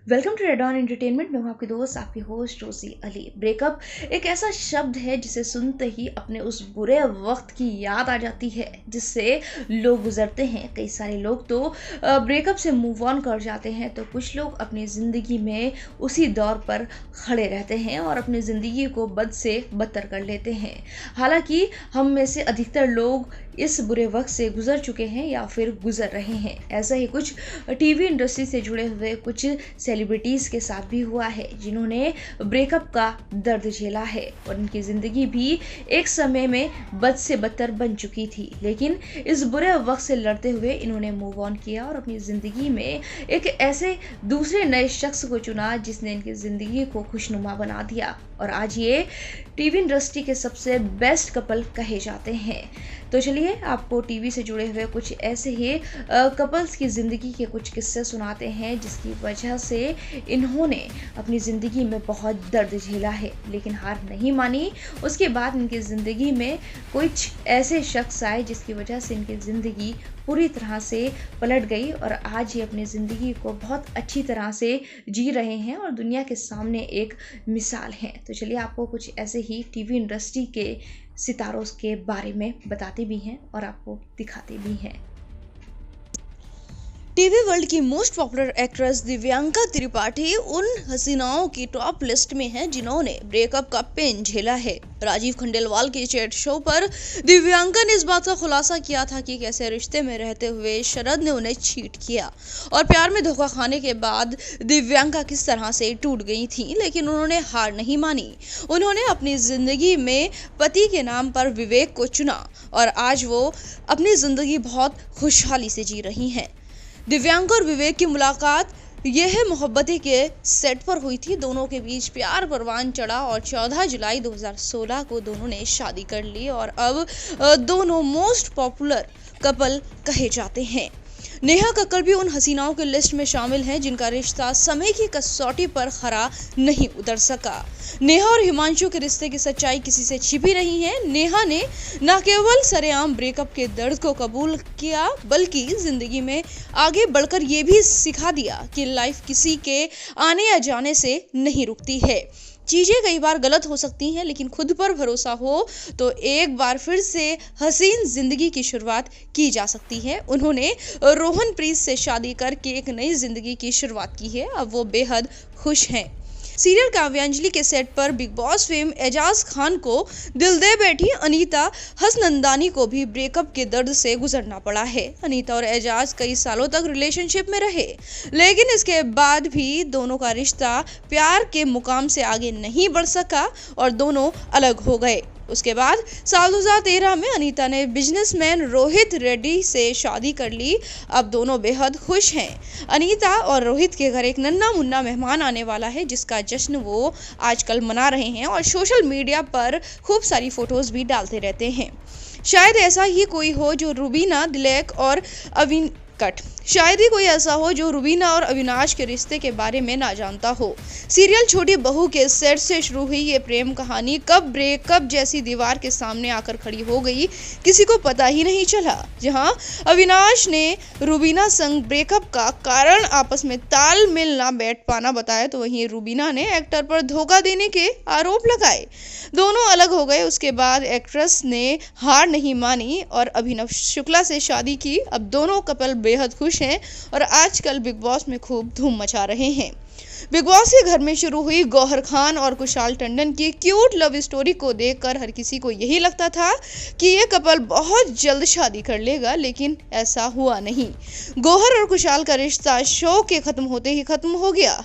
Welcome to red on entertainment. मैं हूं आपकी दोस्त, आपकी होस्ट रोसी अली। ब्रेकअप एक ऐसा शब्द है जिसे सुनते ही अपने उस बुरे वक्त की याद आ जाती है जिससे लोग गुजरते हैं। कई सारे लोग तो ब्रेकअप से मूव ऑन कर जाते हैं, तो कुछ लोग अपनी ज़िंदगी में उसी दौर पर खड़े रहते हैं और अपनी ज़िंदगी को बद से बदतर कर लेते हैं। हालांकि हम में से अधिकतर लोग इस बुरे वक्त से गुजर चुके हैं या फिर गुजर रहे हैं। ऐसा ही कुछ टीवी इंडस्ट्री से जुड़े हुए कुछ सेलिब्रिटीज़ के साथ भी हुआ है जिन्होंने ब्रेकअप का दर्द झेला है और उनकी ज़िंदगी भी एक समय में बद से बदतर बन चुकी थी, लेकिन इस बुरे वक्त से लड़ते हुए इन्होंने मूव ऑन किया और अपनी ज़िंदगी में एक ऐसे दूसरे नए शख्स को चुना जिसने इनकी ज़िंदगी को खुशनुमा बना दिया और आज ये टीवी इंडस्ट्री के सबसे बेस्ट कपल कहे जाते हैं। तो चलिए आपको टीवी से जुड़े हुए कुछ ऐसे ही कपल्स की ज़िंदगी के कुछ किस्से सुनाते हैं जिसकी वजह से इन्होंने अपनी ज़िंदगी में बहुत दर्द झेला है लेकिन हार नहीं मानी। उसके बाद इनकी ज़िंदगी में कुछ ऐसे शख्स आए जिसकी वजह से इनकी ज़िंदगी पूरी तरह से पलट गई और आज ये अपनी ज़िंदगी को बहुत अच्छी तरह से जी रहे हैं और दुनिया के सामने एक मिसाल हैं। तो चलिए आपको कुछ ऐसे ही टीवी इंडस्ट्री के सितारों के बारे में बताते भी हैं और आपको दिखाते भी हैं। टीवी वर्ल्ड की most popular actress Divyanka Tripathi उन हसीनाओं की टॉप लिस्ट में हैं जिन्होंने ब्रेकअप का पेन झेला है। राजीव खंडेलवाल के चैट शो पर दिव्यांका ने इस बात का खुलासा किया था कि कैसे रिश्ते में रहते हुए शरद ने उन्हें चीट किया और प्यार में धोखा खाने के बाद दिव्यांका किस तरह से टूट गई थी, लेकिन उन्होंने हार नहीं मानी। उन्होंने अपनी जिंदगी में पति के नाम पर विवेक को चुना और आज वो अपनी जिंदगी बहुत खुशहाली से जी रही हैं। दिव्यांका और विवेक की मुलाकात यह मोहब्बतें के सेट पर हुई थी। दोनों के बीच प्यार परवान चढ़ा और 14 जुलाई 2016 को दोनों ने शादी कर ली और अब दोनों मोस्ट पॉपुलर कपल कहे जाते हैं। नेहा कक्कड़ भी उन हसीनाओं के लिस्ट में शामिल हैं जिनका रिश्ता समय की कसौटी पर खरा नहीं उतर सका। नेहा और हिमांशु के रिश्ते की सच्चाई किसी से छिपी नहीं है। नेहा ने न केवल सरेआम ब्रेकअप के दर्द को कबूल किया बल्कि जिंदगी में आगे बढ़कर ये भी सिखा दिया कि लाइफ किसी के आने या जाने से नहीं रुकती है। चीज़ें कई बार गलत हो सकती हैं लेकिन खुद पर भरोसा हो तो एक बार फिर से हसीन जिंदगी की शुरुआत की जा सकती है। उन्होंने रोहन प्रीत से शादी करके एक नई जिंदगी की शुरुआत की है। अब वो बेहद खुश हैं। सीरियल काव्यांजलि के सेट पर Bigg Boss fame Ejaz Khan को दिल दे बैठी अनीता हसनंदानी को भी ब्रेकअप के दर्द से गुजरना पड़ा है। अनीता और एजाज कई सालों तक रिलेशनशिप में रहे लेकिन इसके बाद भी दोनों का रिश्ता प्यार के मुकाम से आगे नहीं बढ़ सका और दोनों अलग हो गए। उसके बाद साल 2013 में अनीता ने बिजनेसमैन रोहित रेड्डी से शादी कर ली। अब दोनों बेहद खुश हैं। अनीता और रोहित के घर एक नन्हा मुन्ना मेहमान आने वाला है जिसका जश्न वो आजकल मना रहे हैं और सोशल मीडिया पर खूब सारी फोटोज भी डालते रहते हैं। शायद ऐसा ही कोई हो जो रुबीना दिलेक और शायद ही कोई ऐसा हो जो रुबीना और अविनाश के रिश्ते के बारे में ना जानता हो। सीरियल छोटी बहू के सेट से शुरू हुई ये प्रेम कहानी कब ब्रेकअप जैसी दीवार के सामने आकर खड़ी हो गई किसी को पता ही नहीं चला। जहां अविनाश ने रुबीना संग ब्रेकअप का कारण आपस में तालमेल ना बैठ पाना बताया तो वहीं रुबीना ने एक्टर पर धोखा देने के आरोप लगाए। दोनों अलग हो गए। उसके बाद एक्ट्रेस ने हार नहीं मानी और अभिनव शुक्ला से शादी की। अब दोनों कपल बेहद खुश हैं और आजकल बिग बॉस में खूब धूम मचा रहे हैं। बिग बॉस के घर में शुरू हुई गौहर खान और कुशाल टंडन की क्यूट लव स्टोरी को देखकर हर किसी को यही लगता था कि ये कपल बहुत जल्द शादी कर लेगा, लेकिन ऐसा हुआ नहीं। गौहर और कुशाल का रिश्ता शो के खत्म होते ही खत्म हो गया।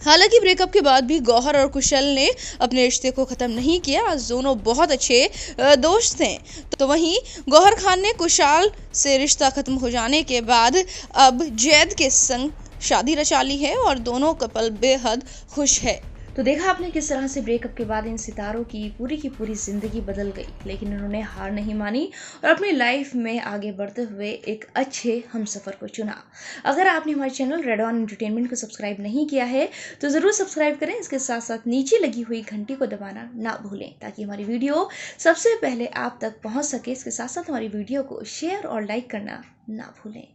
हालांकि ब्रेकअप के बाद भी गौहर और कुशल ने अपने रिश्ते को खत्म नहीं किया। आज दोनों बहुत अच्छे दोस्त हैं। तो वहीं गौहर खान ने कुशाल से रिश्ता खत्म हो जाने के बाद अब जैद के संग शादी रचा ली है और दोनों कपल बेहद खुश है। तो देखा आपने किस तरह से ब्रेकअप के बाद इन सितारों की पूरी ज़िंदगी बदल गई, लेकिन उन्होंने हार नहीं मानी और अपनी लाइफ में आगे बढ़ते हुए एक अच्छे हमसफ़र को चुना। अगर आपने हमारे चैनल रेड ऑन एंटरटेनमेंट को सब्सक्राइब नहीं किया है तो ज़रूर सब्सक्राइब करें। इसके साथ साथ नीचे लगी हुई घंटी को दबाना ना भूलें ताकि हमारी वीडियो सबसे पहले आप तक पहुँच सके। इसके साथ साथ हमारी वीडियो को शेयर और लाइक करना ना भूलें।